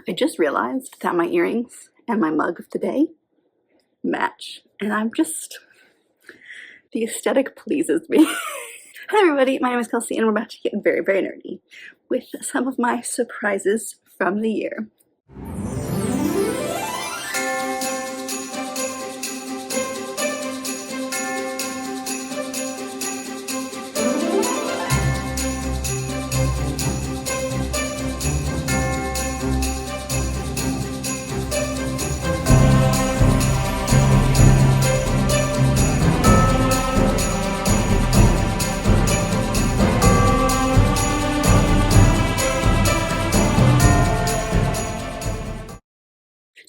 I just realized that my earrings and my mug of the day match, and the aesthetic pleases me. Hi everybody, my name is Kelsey and we're about to get very, very nerdy with some of my surprises from the year.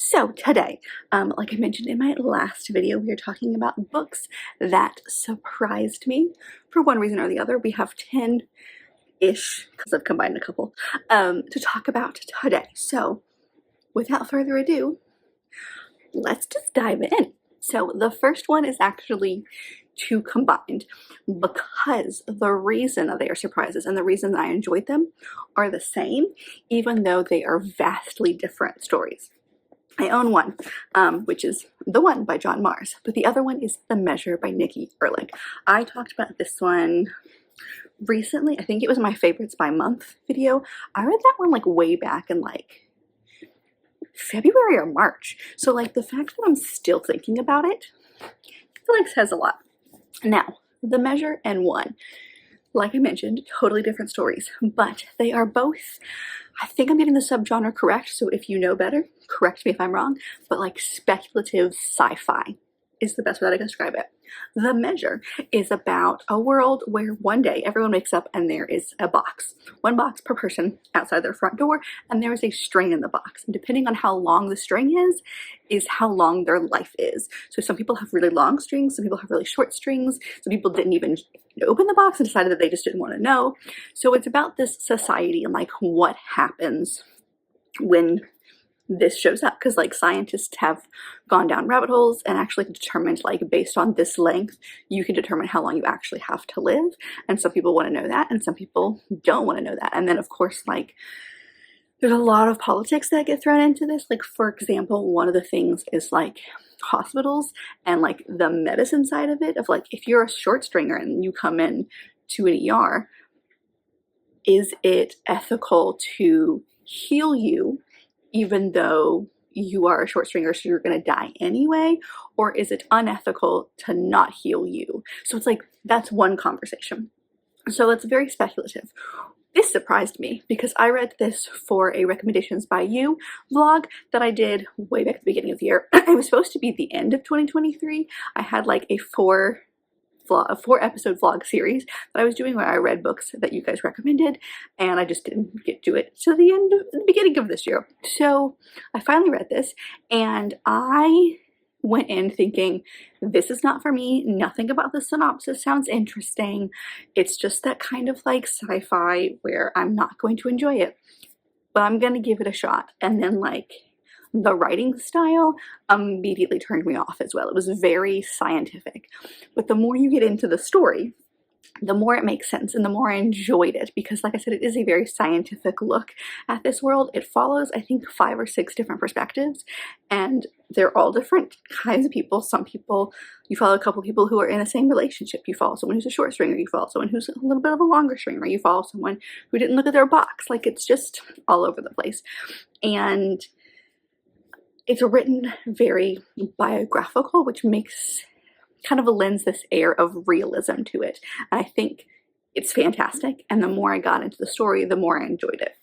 So today, like I mentioned in my last video, we are talking about books that surprised me for one reason or the other. We have 10-ish, because I've combined a couple, to talk about today. So without further ado, let's just dive in. So the first one is actually two combined because the reason that they are surprises and the reason that I enjoyed them are the same, even though they are vastly different stories. I own one, which is The One by John Mars, but the other one is The Measure by Nikki Erlich. I talked about this one recently. I think it was my favorites by month video. I read that one like way back in like February or March. So like the fact that I'm still thinking about it, I feel like says a lot. Now, The Measure and One, like I mentioned, totally different stories, but they are both, I think I'm getting the subgenre correct, so if you know better, correct me if I'm wrong, but like speculative sci-fi is the best way that I can describe it. The Measure is about a world where one day everyone wakes up and there is a box. One box per person outside their front door, and there is a string in the box. And depending on how long the string is how long their life is. So some people have really long strings, some people have really short strings, some people didn't even open the box and decided that they just didn't want to know. So it's about this society and like what happens when this shows up, because like scientists have gone down rabbit holes and actually determined like based on this length you can determine how long you actually have to live, and some people want to know that and some people don't want to know that. And then of course like there's a lot of politics that get thrown into this. Like for example, one of the things is like hospitals and like the medicine side of it, of like if you're a short stringer and you come in to an ER, is it ethical to heal you even though you are a short stringer, so you're going to die anyway? Or is it unethical to not heal you? So it's like, that's one conversation. So it's very speculative. This surprised me because I read this for a recommendations by you vlog that I did way back at the beginning of the year. It was supposed to be the end of 2023. I had like a four episode vlog series that I was doing where I read books that you guys recommended, and I just didn't get to it to the beginning of this year. So I finally read this and I went in thinking, this is not for me. Nothing about the synopsis sounds interesting. It's just that kind of like sci-fi where I'm not going to enjoy it, but I'm going to give it a shot. And then like the writing style immediately turned me off as well. It was very scientific. But the more you get into the story, the more it makes sense and the more I enjoyed it, because like I said, it is a very scientific look at this world. It follows, I think, 5 or 6 different perspectives, and they're all different kinds of people. Some people, you follow a couple people who are in the same relationship. You follow someone who's a short stringer. You follow someone who's a little bit of a longer stringer. You follow someone who didn't look at their box. Like it's just all over the place. And it's written very biographical, which makes kind of lends this air of realism to it. And I think it's fantastic. And the more I got into the story, the more I enjoyed it.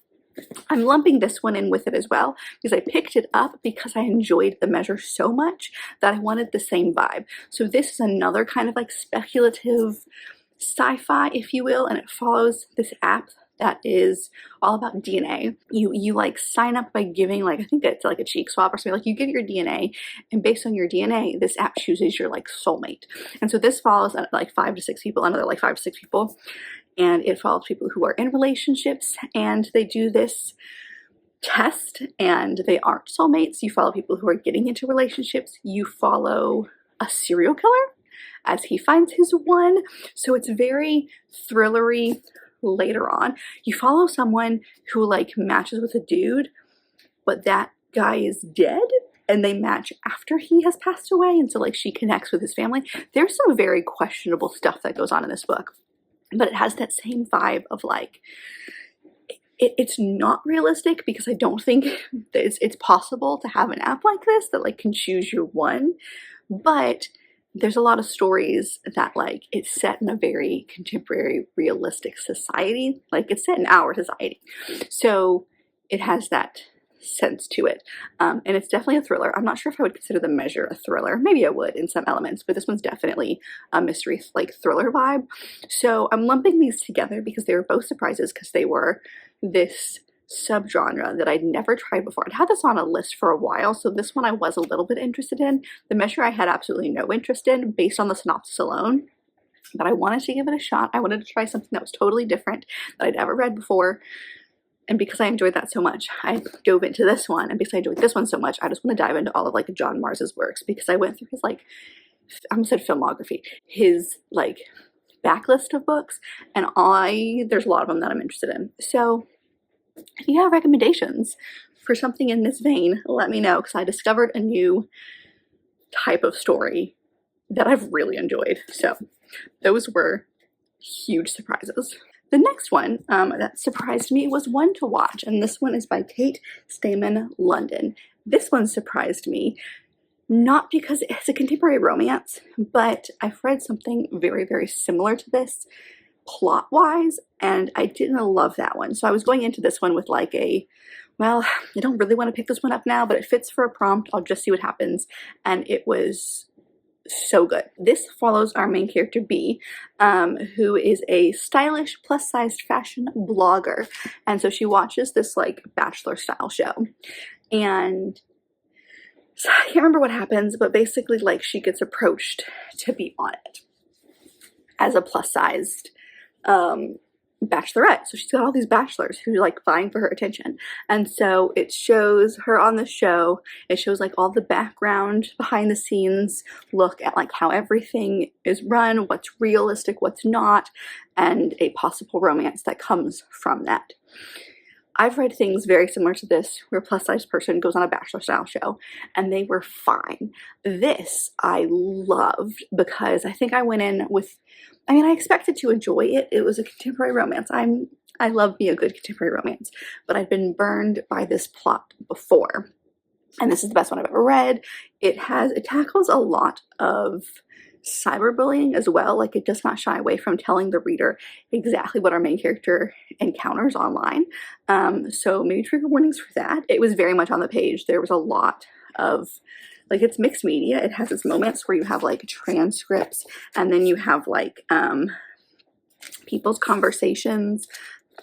I'm lumping this one in with it as well because I picked it up because I enjoyed The Measure so much that I wanted the same vibe. So this is another kind of like speculative sci-fi, if you will, and it follows this app that is all about DNA. You like sign up by giving, like, I think it's like a cheek swab or something. Like you give your DNA, and based on your DNA, this app chooses your like soulmate. And so this follows like 5 to 6 people, another like 5 to 6 people, and it follows people who are in relationships, and they do this test, and they aren't soulmates. You follow people who are getting into relationships. You follow a serial killer as he finds his one. So it's very thrillery. Later on, you follow someone who like matches with a dude but that guy is dead and they match after he has passed away, and so like she connects with his family. There's some very questionable stuff that goes on in this book, but it has that same vibe of like, it's not realistic because I don't think it's possible to have an app like this that like can choose your one, but there's a lot of stories that like it's set in a very contemporary realistic society, like it's set in our society, so it has that sense to it, and it's definitely a thriller. I'm not sure if I would consider The Measure a thriller. Maybe I would in some elements, but this one's definitely a mystery like thriller vibe. So I'm lumping these together because they were both surprises, because they were this subgenre that I'd never tried before. I'd had this on a list for a while, so this one I was a little bit interested in. The Measure I had absolutely no interest in based on the synopsis alone, but I wanted to give it a shot. I wanted to try something that was totally different that I'd never read before. And because I enjoyed that so much, I dove into this one. And because I enjoyed this one so much, I just want to dive into all of like John Mars's works, because I went through his like, I almost said filmography, his like backlist of books, and there's a lot of them that I'm interested in. So if you have recommendations for something in this vein, let me know, because I discovered a new type of story that I've really enjoyed. So those were huge surprises. The next one that surprised me was One to Watch, and this one is by Kate Stayman London. This one surprised me, not because it's a contemporary romance, but I've read something very, very similar to this plot-wise, and I didn't love that one. So I was going into this one with like well, I don't really want to pick this one up now, but it fits for a prompt. I'll just see what happens, and it was so good. This follows our main character B, who is a stylish plus-sized fashion blogger, and so she watches this like bachelor style show, and so I can't remember what happens, but basically like she gets approached to be on it as a plus-sized bachelorette. So she's got all these bachelors who are like vying for her attention, and so it shows her on the show. It shows like all the background behind the scenes look at like how everything is run, what's realistic, what's not, and a possible romance that comes from that. I've read things very similar to this where a plus-sized person goes on a bachelor style show and they were fine. This I loved because I think I went in with, I mean, I expected to enjoy it. It was a contemporary romance. I love me a good contemporary romance, but I've been burned by this plot before. And this is the best one I've ever read. It tackles a lot of cyberbullying as well. Like, it does not shy away from telling the reader exactly what our main character encounters online. So maybe trigger warnings for that. It was very much on the page. There was a lot of, like, it's mixed media. It has its moments where you have like transcripts, and then you have like people's conversations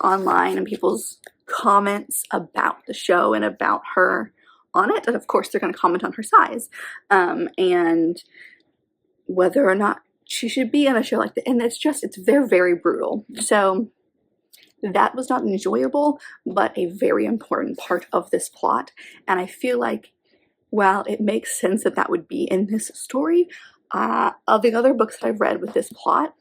online and people's comments about the show and about her on it. And of course they're going to comment on her size and whether or not she should be on a show like that. And they're very brutal. So that was not enjoyable, but a very important part of this plot. And I feel like, while it makes sense that that would be in this story, of the other books that I've read with this plot,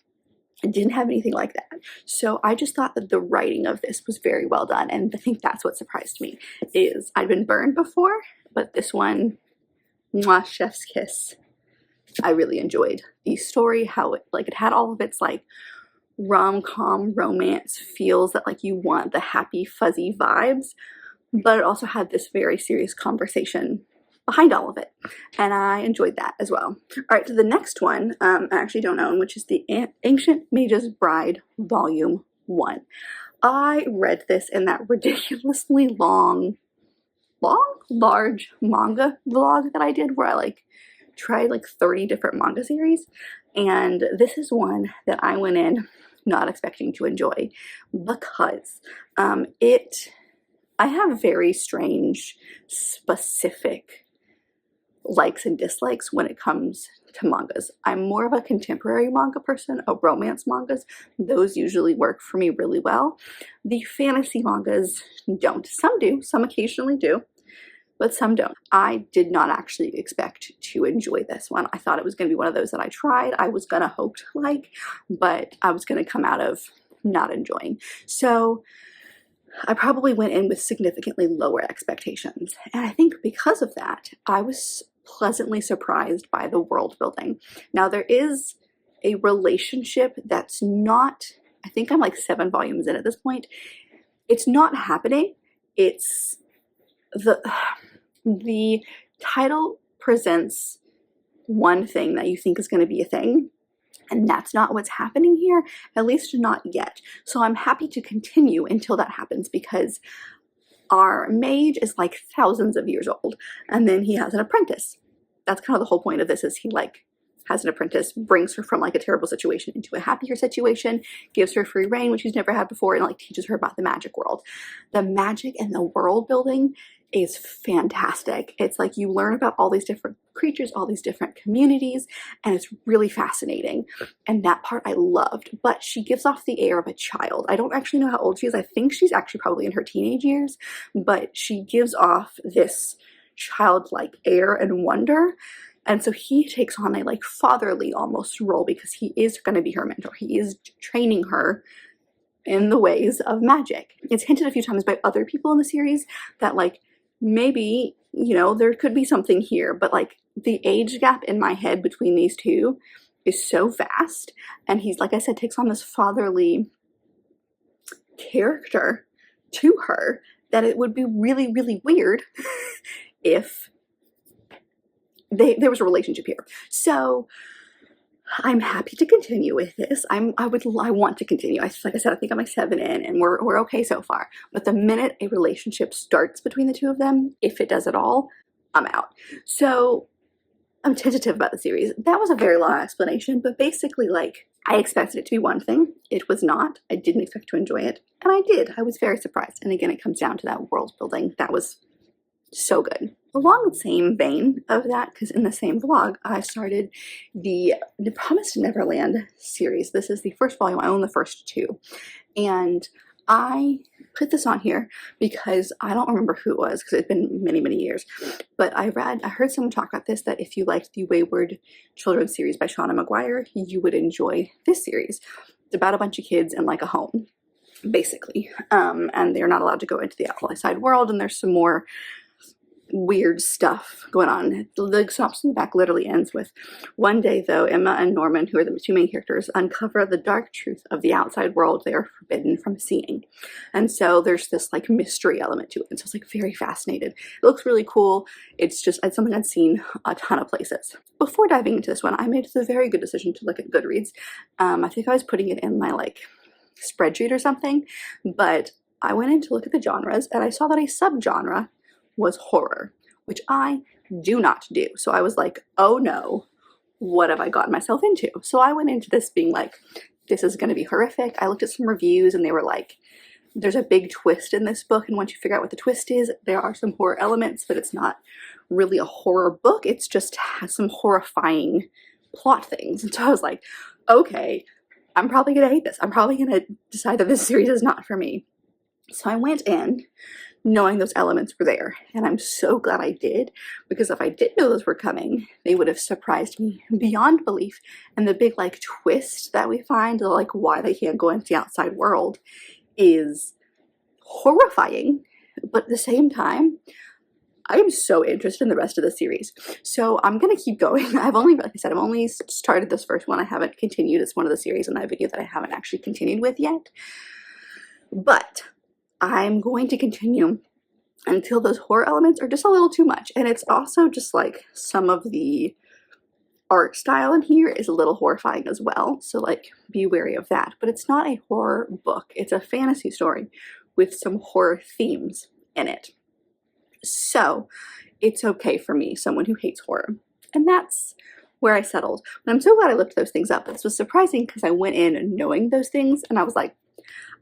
it didn't have anything like that. So I just thought that the writing of this was very well done, and I think that's what surprised me. Is I've been burned before, but this one, mwah, chef's kiss. I really enjoyed the story, how it had all of its like rom-com romance feels that like you want, the happy fuzzy vibes, but it also had this very serious conversation behind all of it, and I enjoyed that as well. All right, so the next one I actually don't own, which is the Ancient Mage's Bride Volume 1. I read this in that ridiculously large manga vlog that I did, where I like tried like 30 different manga series, and this is one that I went in not expecting to enjoy because I have very strange specific likes and dislikes when it comes to mangas. I'm more of a contemporary manga person, romance mangas. Those usually work for me really well. The fantasy mangas don't. Some do, some occasionally do, but some don't. I did not actually expect to enjoy this one. I thought it was going to be one of those that I tried, I was going to hope to like, but I was going to come out of not enjoying. So I probably went in with significantly lower expectations. And I think because of that, I was pleasantly surprised by the world building. Now, there is a relationship that's not, I think I'm like 7 volumes in at this point. It's not happening. It's the title presents one thing that you think is going to be a thing, and that's not what's happening here, at least not yet. So I'm happy to continue until that happens, because our mage is like thousands of years old, and then he has an apprentice. That's kind of the whole point of this, is he like has an apprentice, brings her from like a terrible situation into a happier situation, gives her free reign, which she's never had before, and like teaches her about the magic world. The magic and the world building is fantastic. It's like you learn about all these different creatures, all these different communities, and it's really fascinating. And that part I loved, but she gives off the air of a child. I don't actually know how old she is. I think she's actually probably in her teenage years, but she gives off this childlike air and wonder. And so he takes on a like fatherly almost role, because he is going to be her mentor. He is training her in the ways of magic. It's hinted a few times by other people in the series that like maybe, you know, there could be something here, but like the age gap in my head between these two is so vast. And he's, like I said, takes on this fatherly character to her that it would be really, really weird if there was a relationship here. So I'm happy to continue with this. I want to continue. Like I said, I think I'm like 7 in, and we're okay so far. But the minute a relationship starts between the two of them, if it does at all, I'm out. So I'm tentative about the series. That was a very long explanation, but basically, like, I expected it to be one thing. It was not. I didn't expect to enjoy it, and I did. I was very surprised. And again, it comes down to that world building. That was so good. Along the same vein of that, because in the same vlog, I started the Promised Neverland series. This is the first volume. I own the first 2. And I put this on here because I don't remember who it was, because it's been many, many years. But I heard someone talk about this, that if you liked the Wayward Children series by Shauna Maguire, you would enjoy this series. It's about a bunch of kids in like a home, basically. And they're not allowed to go into the outside world, and there's some more weird stuff going on. The synopsis in the back literally ends with, one day though, Emma and Norman, who are the 2 main characters, uncover the dark truth of the outside world they are forbidden from seeing. And so there's this like mystery element to it. And so it's like very fascinated. It looks really cool. It's something I'd seen a ton of places. Before diving into this one, I made the very good decision to look at Goodreads. I think I was putting it in my like spreadsheet or something, but I went in to look at the genres, and I saw that a subgenre was horror, which I do not do. So I was like, oh no, what have I gotten myself into? So I went into this being like, this is going to be horrific. I looked at some reviews, and they were like, there's a big twist in this book, and once you figure out what the twist is, there are some horror elements, but it's not really a horror book. It's just has some horrifying plot things. And so I was like, okay, I'm probably going to hate this. I'm probably going to decide that this series is not for me. So I went in knowing those elements were there, and I'm so glad I did, because if I didn't know those were coming, they would have surprised me beyond belief. And the big like twist that we find, like why they can't go into the outside world, is horrifying, but at the same time, I am so interested in the rest of the series. So I'm gonna keep going. I've only, like I said, I've only started this first one. I haven't continued. It's one of the series in that video that I haven't actually continued with yet, but I'm going to continue until those horror elements are just a little too much. And it's also just like some of the art style in here is a little horrifying as well. So like be wary of that. But it's not a horror book. It's a fantasy story with some horror themes in it. So it's okay for me, someone who hates horror. And that's where I settled. But I'm so glad I looked those things up. This was surprising because I went in knowing those things, and I was like,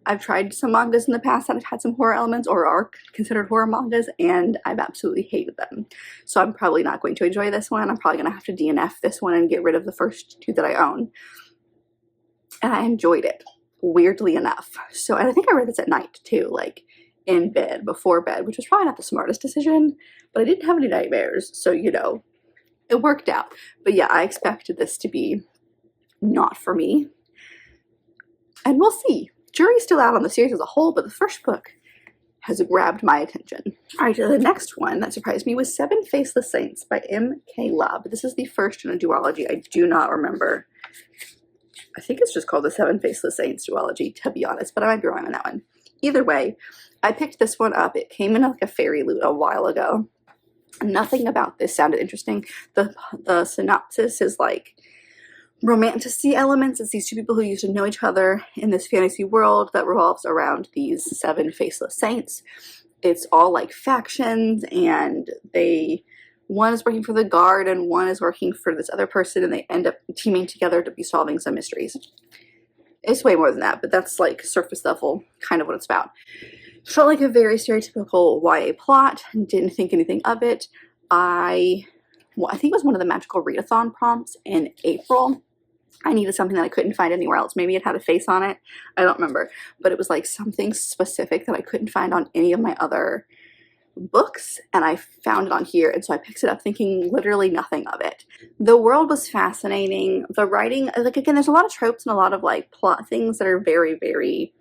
I've tried some mangas in the past that have had some horror elements or are considered horror mangas, and I've absolutely hated them. So I'm probably not going to enjoy this one. I'm probably going to have to DNF this one and get rid of the first 2 that I own. And I enjoyed it, weirdly enough. So, and I think I read this at night too, like in bed, before bed, which was probably not the smartest decision, but I didn't have any nightmares. So, you know, it worked out. But yeah, I expected this to be not for me. And we'll see. Jury's still out on the series as a whole, but the first book has grabbed my attention. All right, the next one that surprised me was Seven Faceless Saints by M.K. Love. This is the first in a duology. I do not remember. I think it's just called the Seven Faceless Saints duology, to be honest, but I might be wrong on that one. Either way, I picked this one up. It came in like a fairy loot a while ago. Nothing about this sounded interesting. The synopsis is like romantasy elements. It's these two people who used to know each other in this fantasy world that revolves around these seven faceless saints. It's all like factions, and one is working for the guard and one is working for this other person, and they end up teaming together to be solving some mysteries. It's way more than that, but that's like surface level kind of what it's about. It felt like a very stereotypical YA plot. Didn't think anything of it. I think it was one of the magical readathon prompts in April. I needed something that I couldn't find anywhere else. Maybe it had a face on it. I don't remember. But it was like something specific that I couldn't find on any of my other books, and I found it on here, and so I picked it up thinking literally nothing of it. The world was fascinating. The writing, like, again, there's a lot of tropes and a lot of like plot things that are very, very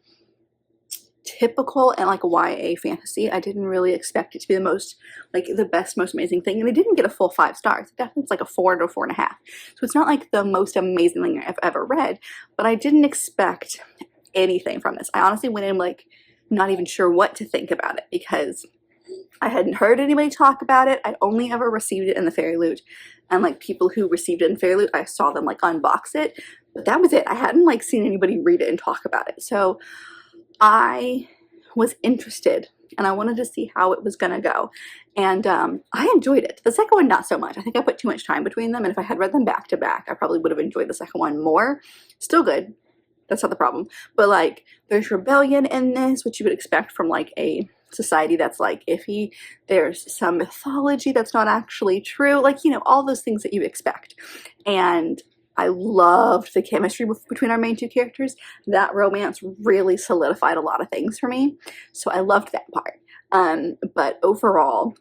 typical and like YA fantasy. I didn't really expect it to be the best, most amazing thing, and it didn't get a full 5 stars. It definitely was like a 4 to 4.5. So it's not like the most amazing thing I've ever read, but I didn't expect anything from this. I honestly went in like not even sure what to think about it because I hadn't heard anybody talk about it. I'd only ever received it in the Fairy Loot, and like people who received it in Fairy Loot, I saw them like unbox it, but that was it. I hadn't like seen anybody read it and talk about it. So I was interested and I wanted to see how it was gonna go, and I enjoyed it. The second one, not so much. I think I put too much time between them, and if I had read them back to back, I probably would have enjoyed the second one more. Still good. That's not the problem. But like, there's rebellion in this, which you would expect from like a society that's like iffy. There's some mythology that's not actually true. Like, you know, all those things that you expect. And I loved the chemistry between our main two characters. That romance really solidified a lot of things for me. So I loved that part. But overall,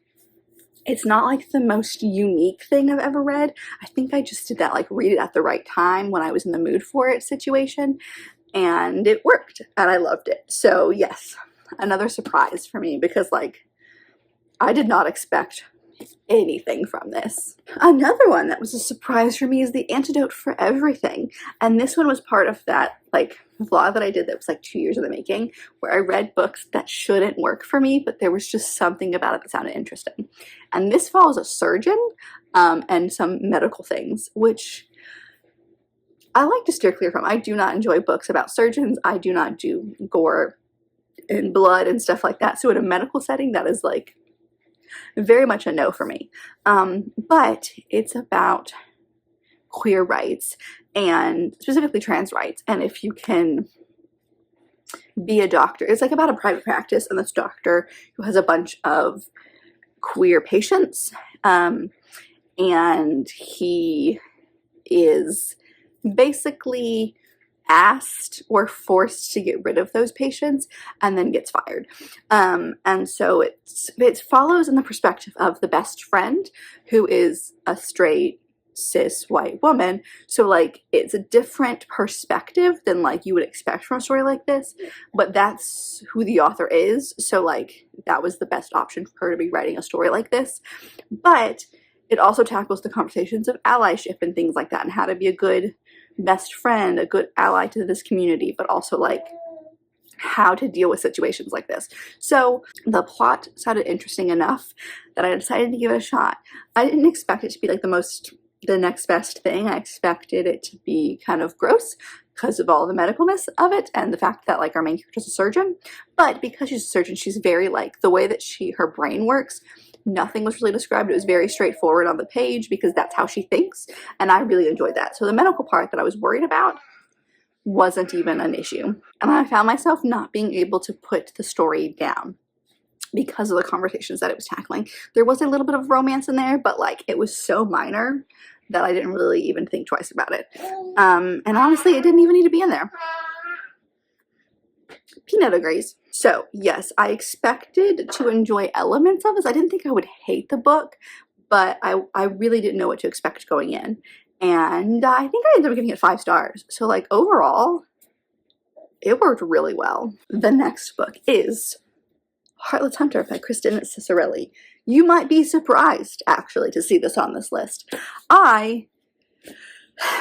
it's not like the most unique thing I've ever read. I think I just did that like read it at the right time when I was in the mood for it situation. And it worked and I loved it. So yes, another surprise for me because like I did not expect anything from this. Another one that was a surprise for me is The Antidote for Everything. And this one was part of that like vlog that I did that was like 2 years in the making, where I read books that shouldn't work for me, but there was just something about it that sounded interesting. And this follows a surgeon and some medical things, which I like to steer clear from. I do not enjoy books about surgeons. I do not do gore and blood and stuff like that. So in a medical setting, that is like very much a no for me. But it's about queer rights and specifically trans rights. And if you can be a doctor, it's like about a private practice and this doctor who has a bunch of queer patients. And he is basically asked or forced to get rid of those patients and then gets fired. And so it follows in the perspective of the best friend, who is a straight cis white woman. So like it's a different perspective than like you would expect from a story like this, but that's who the author is. So like that was the best option for her to be writing a story like this. But it also tackles the conversations of allyship and things like that, and how to be a good best friend, a good ally to this community, but also like how to deal with situations like this. So the plot sounded interesting enough that I decided to give it a shot. I didn't expect it to be like the next best thing. I expected it to be kind of gross because of all the medicalness of it and the fact that like our main character is a surgeon. But because she's a surgeon, she's very like the way that her brain works. Nothing was really described. It was very straightforward on the page because that's how she thinks, and I really enjoyed that. So the medical part that I was worried about wasn't even an issue. And I found myself not being able to put the story down because of the conversations that it was tackling. There was a little bit of romance in there, but like it was so minor that I didn't really even think twice about it. And honestly, it didn't even need to be in there. Peanut agrees. So yes, I expected to enjoy elements of this. I didn't think I would hate the book, but I really didn't know what to expect going in. And I think I ended up giving it 5 stars. So like overall, it worked really well. The next book is Heartless Hunter by Kristen Cicerelli. You might be surprised, actually, to see this on this list.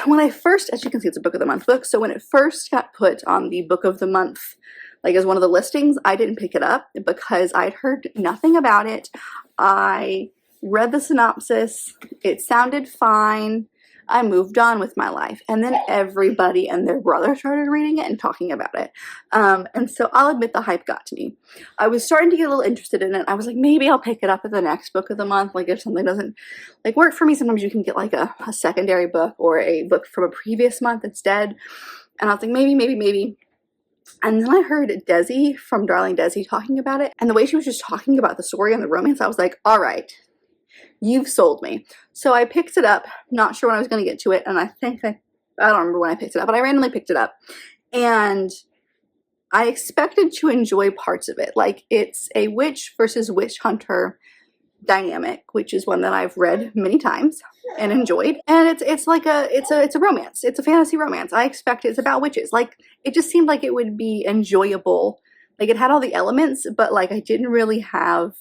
When I first, as you can see, it's a Book of the Month book, so when it first got put on the Book of the Month, like as one of the listings, I didn't pick it up because I'd heard nothing about it. I read the synopsis, it sounded fine, I moved on with my life, and then everybody and their brother started reading it and talking about it. And so I'll admit the hype got to me. I was starting to get a little interested in it. I was like, maybe I'll pick it up at the next Book of the Month. Like if something doesn't like work for me, sometimes you can get like a secondary book or a book from a previous month instead. And I was like, maybe. And then I heard Desi from Darling Desi talking about it. And the way she was just talking about the story and the romance, I was like, all right, you've sold me. So I picked it up, not sure when I was going to get to it. And I don't remember when I picked it up, but I randomly picked it up. And I expected to enjoy parts of it. Like it's a witch versus witch hunter dynamic, which is one that I've read many times and enjoyed. And it's a romance. It's a fantasy romance. I expect it's about witches. Like it just seemed like it would be enjoyable. Like it had all the elements, but like I didn't really have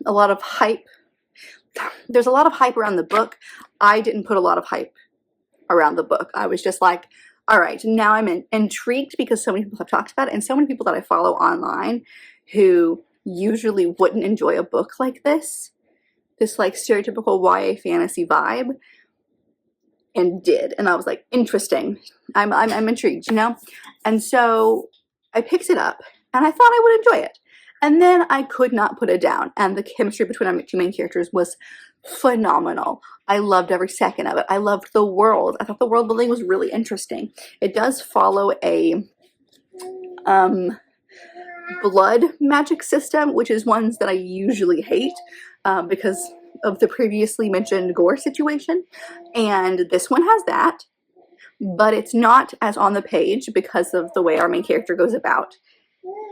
a lot of hype. There's a lot of hype around the book. I didn't put a lot of hype around the book. I was just like, all right, now I'm intrigued because so many people have talked about it, and so many people that I follow online who usually wouldn't enjoy a book like this like stereotypical YA fantasy vibe, and did. And I was like, interesting. I'm intrigued, you know? And so I picked it up and I thought I would enjoy it. And then I could not put it down. And the chemistry between our two main characters was phenomenal. I loved every second of it. I loved the world. I thought the world building was really interesting. It does follow a blood magic system, which is ones that I usually hate because of the previously mentioned gore situation. And this one has that, but it's not as on the page because of the way our main character goes about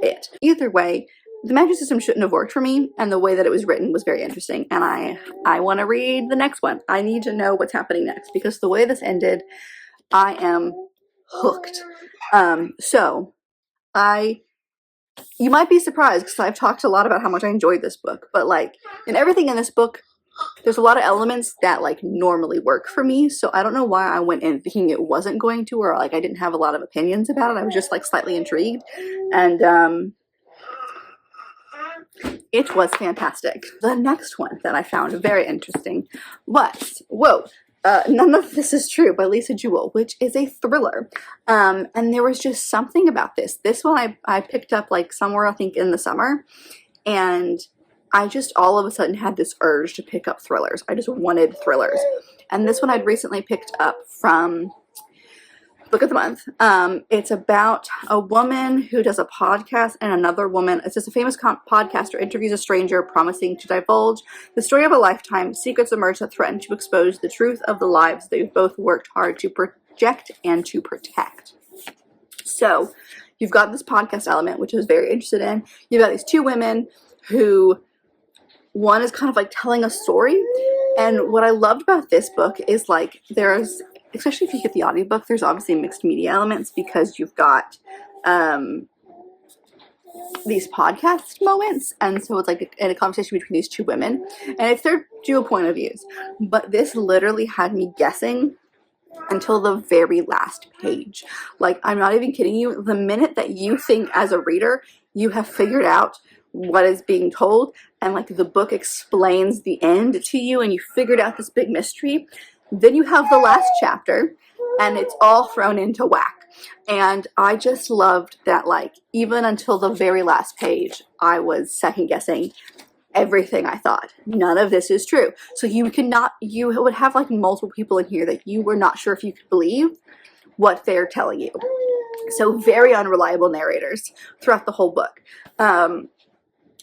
it. Either way, the magic system shouldn't have worked for me, and the way that it was written was very interesting, and I want to read the next one. I need to know what's happening next, because the way this ended, I am hooked. You might be surprised, because I've talked a lot about how much I enjoyed this book, but like, in everything in this book, there's a lot of elements that like normally work for me, so I don't know why I went in thinking it wasn't going to, or like I didn't have a lot of opinions about it. I was just like slightly intrigued, and it was fantastic. The next one that I found very interesting was, None of This Is True by Lisa Jewell, which is a thriller. And there was just something about this. This one I picked up like somewhere, I think in the summer, and I just all of a sudden had this urge to pick up thrillers. I just wanted thrillers. And this one I'd recently picked up from Book of the Month. It's about a woman who does a podcast, and another woman, it's just a famous podcaster, interviews a stranger promising to divulge the story of a lifetime. Secrets emerge that threaten to expose the truth of the lives they've both worked hard to project and to protect. So you've got this podcast element, which I was very interested in. You've got these two women who, one is kind of like telling a story. And what I loved about this book is like there's, especially if you get the audiobook, there's obviously mixed media elements because you've got these podcast moments, and so it's like a conversation between these two women, and it's their dual point of views. But this literally had me guessing until the very last page. Like, I'm not even kidding you. The minute that you think as a reader you have figured out what is being told, and like the book explains the end to you, and you figured out this big mystery, then you have the last chapter, and it's all thrown into whack. And I just loved that, like, even until the very last page, I was second guessing everything I thought. None of this is true. So you would have like multiple people in here that you were not sure if you could believe what they're telling you. So very unreliable narrators throughout the whole book.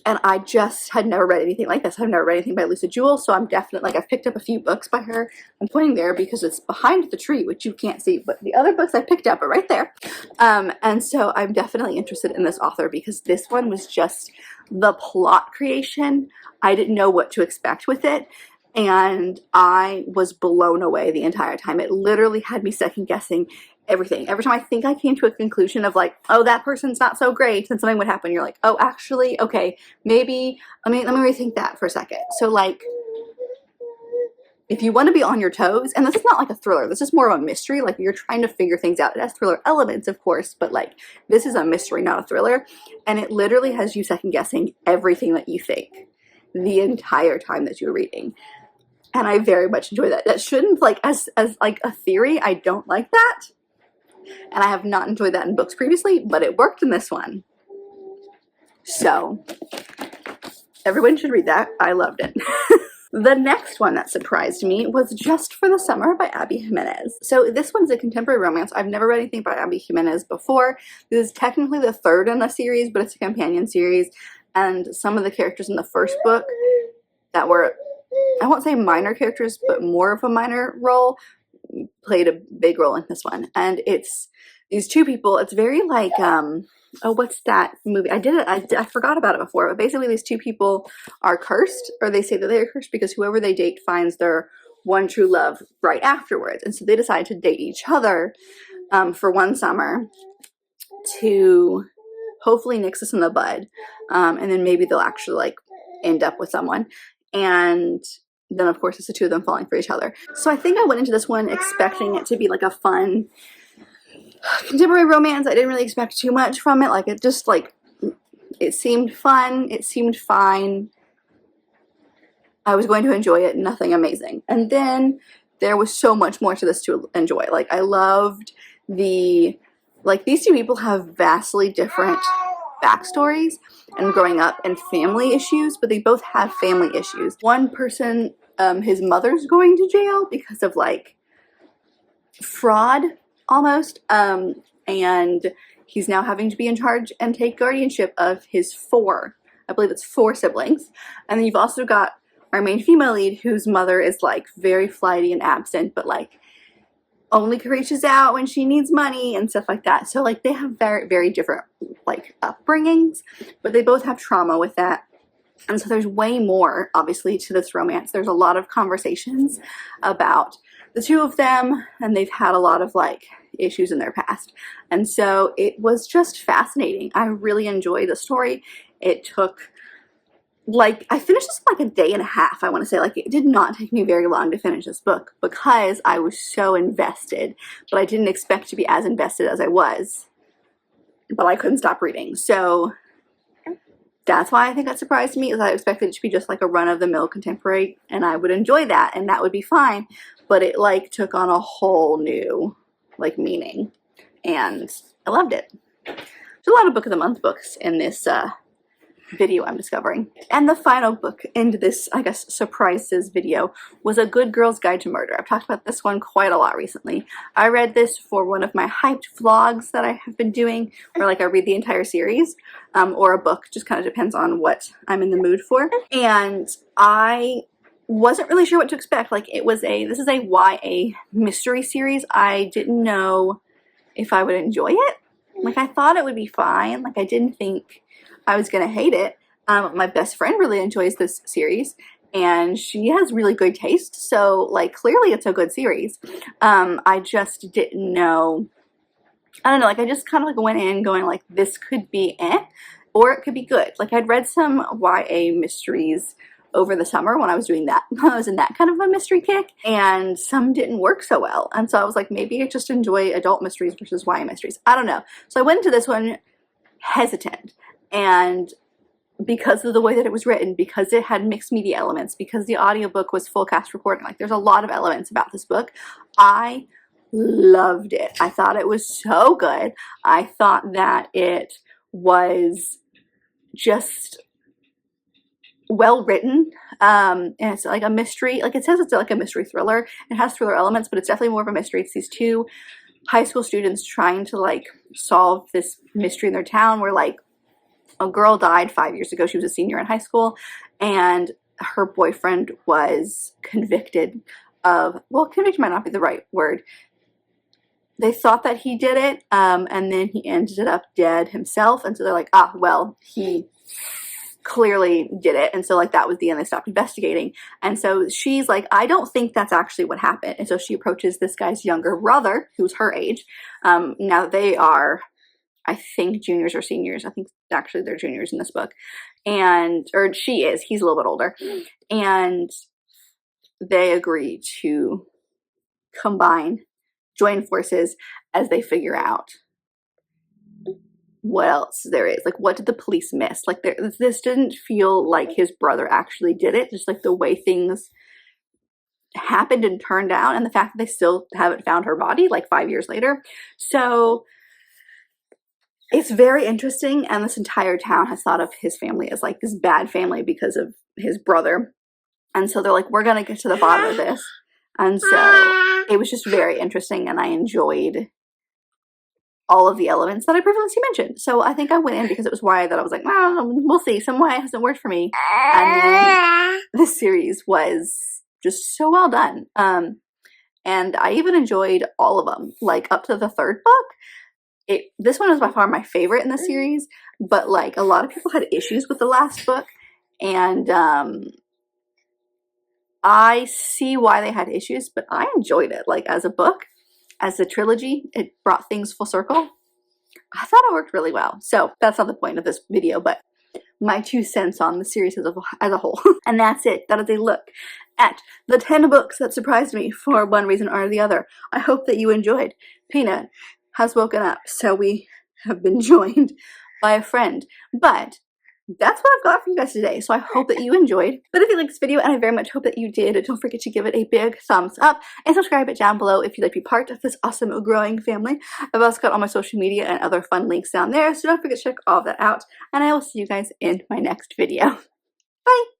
And I just had never read anything like this. I've never read anything by Lisa Jewell, so I'm definitely, like, I've picked up a few books by her. I'm pointing there because it's behind the tree, which you can't see, but the other books I picked up are right there. And so I'm definitely interested in this author because this one was just the plot creation. I didn't know what to expect with it, and I was blown away the entire time. It literally had me second guessing everything. Every time I think I came to a conclusion of like, oh, that person's not so great, then something would happen. You're like, oh, actually, okay, maybe, let me rethink that for a second. So like, if you want to be on your toes, and this is not like a thriller, this is more of a mystery, like you're trying to figure things out. It has thriller elements, of course, but like this is a mystery, not a thriller, and it literally has you second guessing everything that you think the entire time that you're reading. And I very much enjoy that. That shouldn't, like, as like a theory, I don't like that. And I have not enjoyed that in books previously, but it worked in this one. So, everyone should read that. I loved it. The next one that surprised me was Just for the Summer by Abby Jimenez. So this one's a contemporary romance. I've never read anything by Abby Jimenez before. This is technically the third in the series, but it's a companion series. And some of the characters in the first book that were, I won't say minor characters, but more of a minor role, played a big role in this one. And it's these two people. It's very like, oh, what's that movie? I forgot about it before, but basically these two people are cursed, or they say that they're cursed because whoever they date finds their one true love right afterwards. And so they decide to date each other for one summer to hopefully nix this in the bud. And then maybe they'll actually like end up with someone. And then of course it's the two of them falling for each other. So I think I went into this one expecting it to be like a fun contemporary romance. I didn't really expect too much from it. Like it just like, it seemed fun. It seemed fine. I was going to enjoy it. Nothing amazing. And then there was so much more to this to enjoy. Like I loved like these two people have vastly different backstories and growing up and family issues, but they both have family issues. One person, his mother's going to jail because of like fraud almost, and he's now having to be in charge and take guardianship of his I believe it's four siblings. And then you've also got our main female lead whose mother is like very flighty and absent, but like only reaches out when she needs money and stuff like that. So like they have very, very different like upbringings, but they both have trauma with that. And so there's way more obviously to this romance. There's a lot of conversations about the two of them, and they've had a lot of like issues in their past. And so it was just fascinating. I really enjoyed the story. It took like, I finished this in like a day and a half, I want to say. Like it did not take me very long to finish this book because I was so invested, but I didn't expect to be as invested as I was, but I couldn't stop reading. So that's why I think that surprised me, is I expected it to be just like a run-of-the-mill contemporary and I would enjoy that and that would be fine, but it like took on a whole new like meaning and I loved it. There's a lot of Book of the Month books in this video I'm discovering. And the final book into this, I guess, surprises video was A Good Girl's Guide to Murder. I've talked about this one quite a lot recently. I read this for one of my hyped vlogs that I have been doing, where like I read the entire series, or a book, just kind of depends on what I'm in the mood for. And I wasn't really sure what to expect. Like this is a YA mystery series. I didn't know if I would enjoy it. Like I thought it would be fine. Like I didn't think I was gonna hate it. My best friend really enjoys this series and she has really good taste, so like clearly it's a good series. I just didn't know, I don't know, like I just kind of like went in going like this could be or it could be good. Like I'd read some YA mysteries over the summer when I was doing that. I was in that kind of a mystery kick and some didn't work so well. And so I was like, maybe I just enjoy adult mysteries versus YA mysteries. I don't know. So I went into this one hesitant, and because of the way that it was written, because it had mixed media elements, because the audiobook was full cast recording, like there's a lot of elements about this book, I loved it. I thought it was so good. I thought that it was just well written, and it's like a mystery. Like it says it's like a mystery thriller. It has thriller elements, but it's definitely more of a mystery. It's these two high school students trying to like solve this mystery in their town where like a girl died 5 years ago. She was a senior in high school and her boyfriend was convicted of, well, convicted might not be the right word. They thought that he did it, and then he ended up dead himself. And so they're like, ah, well, he clearly did it. And so like that was the end. They stopped investigating. And so she's like, I don't think that's actually what happened. And so she approaches this guy's younger brother, who's her age. Now they are, I think, juniors or seniors. I think actually they're juniors in this book. Or she is, he's a little bit older. And they agree to join forces as they figure out what else there is. Like, what did the police miss? Like, this didn't feel like his brother actually did it, just like the way things happened and turned out, and the fact that they still haven't found her body like 5 years later. So it's very interesting, and this entire town has thought of his family as like this bad family because of his brother. And so they're like, we're gonna get to the bottom of this. And so it was just very interesting, and I enjoyed all of the elements that I previously mentioned. So I think I went in because it was YA that I was like, well, we'll see. Some YA hasn't worked for me. And then this series was just so well done. And I even enjoyed all of them, like up to the third book. This one was by far my favorite in the series, but like a lot of people had issues with the last book, and I see why they had issues, but I enjoyed it. Like as a book, as a trilogy, it brought things full circle. I thought it worked really well. So that's not the point of this video, but my 2 cents on the series as a whole. And that's it. That is a look at the 10 books that surprised me for one reason or the other. I hope that you enjoyed. Peanut has woken up, so we have been joined by a friend. But that's what I've got for you guys today. So I hope that you enjoyed. But if you liked this video, and I very much hope that you did, don't forget to give it a big thumbs up and subscribe it down below if you'd like to be part of this awesome growing family. I've also got all my social media and other fun links down there, so don't forget to check all of that out. And I will see you guys in my next video. Bye!